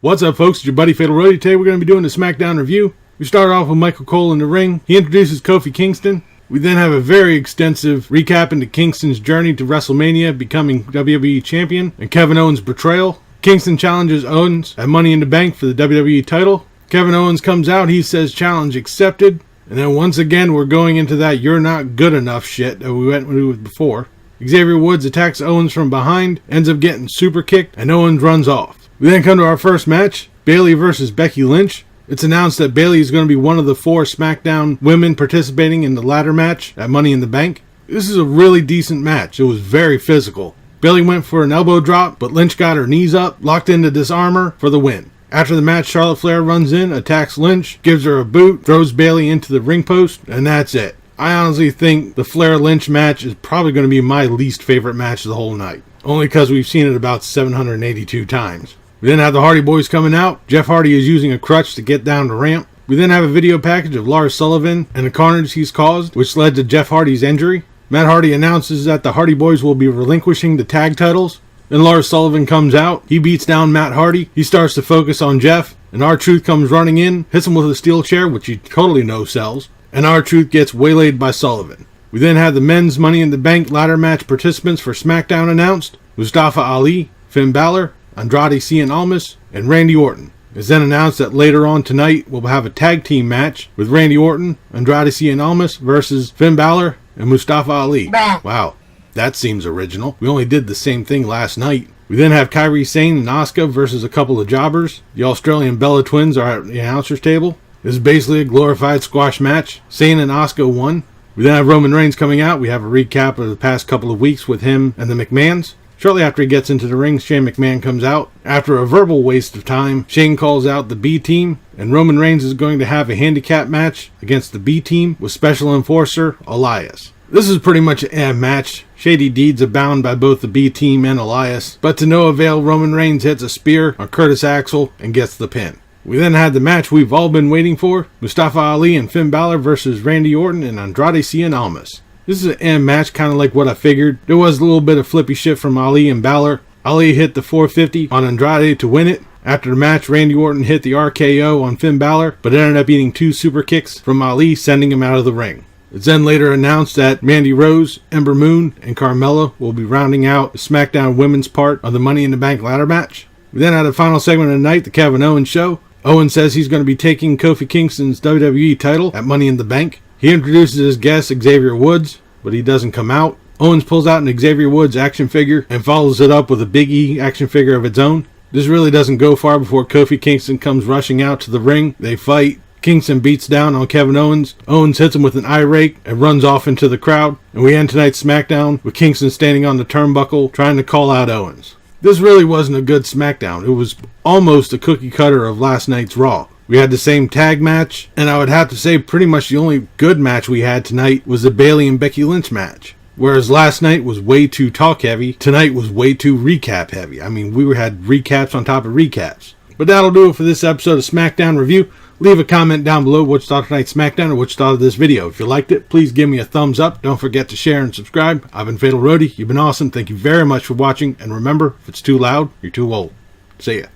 What's up, folks? It's your buddy Fatalroadie. Today we're going to be doing a Smackdown review. We start off with Michael Cole in the ring. He introduces Kofi Kingston. We then have a very extensive recap into Kingston's journey to WrestleMania, becoming WWE Champion, and Kevin Owens' betrayal. Kingston challenges Owens at Money in the Bank for the WWE title. Kevin Owens comes out. He says challenge accepted. And then once again, we're going into that you're not good enough shit that we went with before. Xavier Woods attacks Owens from behind, ends up getting super kicked, and Owens runs off. We then come to our first match, Bayley versus Becky Lynch. It's announced that Bayley is going to be one of the 4 SmackDown women participating in the ladder match at Money in the Bank. This is a really decent match. It was very physical. Bayley went for an elbow drop, but Lynch got her knees up, locked into disarmor for the win. After the match, Charlotte Flair runs in, attacks Lynch, gives her a boot, throws Bayley into the ring post, and that's it. I honestly think the Flair-Lynch match is probably going to be my least favorite match of the whole night. Only because we've seen it about 782 times. We then have the Hardy Boys coming out. Jeff Hardy is using a crutch to get down the ramp. We then have a video package of Lars Sullivan and the carnage he's caused, which led to Jeff Hardy's injury. Matt Hardy announces that the Hardy Boys will be relinquishing the tag titles. Then Lars Sullivan comes out. He beats down Matt Hardy. He starts to focus on Jeff. And R-Truth comes running in, hits him with a steel chair, which he totally no-sells. And R-Truth gets waylaid by Sullivan. We then have the men's Money in the Bank ladder match participants for SmackDown announced. Mustafa Ali, Finn Balor, Andrade Cien Almas, and Randy Orton. It's then announced that later on tonight we'll have a tag team match with Randy Orton, Andrade Cien Almas versus Finn Balor and Mustafa Ali. Wow, that seems original. We only did the same thing last night. We then have Kairi Sane and Asuka versus a couple of jobbers. The Australian Bella Twins are at the announcer's table. This is basically a glorified squash match. Sane and Asuka won. We then have Roman Reigns coming out. We have a recap of the past couple of weeks with him and the McMahons. Shortly after he gets into the ring, Shane McMahon comes out. After a verbal waste of time, Shane calls out the B team, and Roman Reigns is going to have a handicap match against the B team with Special Enforcer Elias. This is pretty much a match. Shady deeds abound by both the B team and Elias, but to no avail, Roman Reigns hits a spear on Curtis Axel and gets the pin. We then had the match we've all been waiting for, Mustafa Ali and Finn Balor versus Randy Orton and Andrade Cien Almas. This is an match kind of like what I figured. There was a little bit of flippy shit from Ali and Balor. Ali hit the 450 on Andrade to win it. After the match, Randy Orton hit the RKO on Finn Balor, but ended up eating 2 super kicks from Ali, sending him out of the ring. It's then later announced that Mandy Rose, Ember Moon, and Carmella will be rounding out the SmackDown women's part of the Money in the Bank ladder match. We then had the final segment of the night, the Kevin Owens show. Owens says he's going to be taking Kofi Kingston's WWE title at Money in the Bank. He introduces his guest, Xavier Woods, but he doesn't come out. Owens pulls out an Xavier Woods action figure and follows it up with a Big E action figure of its own. This really doesn't go far before Kofi Kingston comes rushing out to the ring. They fight. Kingston beats down on Kevin Owens. Owens hits him with an eye rake and runs off into the crowd. And we end tonight's SmackDown with Kingston standing on the turnbuckle trying to call out Owens. This really wasn't a good SmackDown. It was almost a cookie cutter of last night's Raw. We had the same tag match, and I would have to say pretty much the only good match we had tonight was the Bayley and Becky Lynch match. Whereas last night was way too talk heavy, tonight was way too recap heavy. I mean, we had recaps on top of recaps. But that'll do it for this episode of SmackDown Review. Leave a comment down below what you thought of tonight's SmackDown or what you thought of this video. If you liked it, please give me a thumbs up. Don't forget to share and subscribe. I've been Fatalroadie. You've been awesome. Thank you very much for watching. And remember, if it's too loud, you're too old. See ya.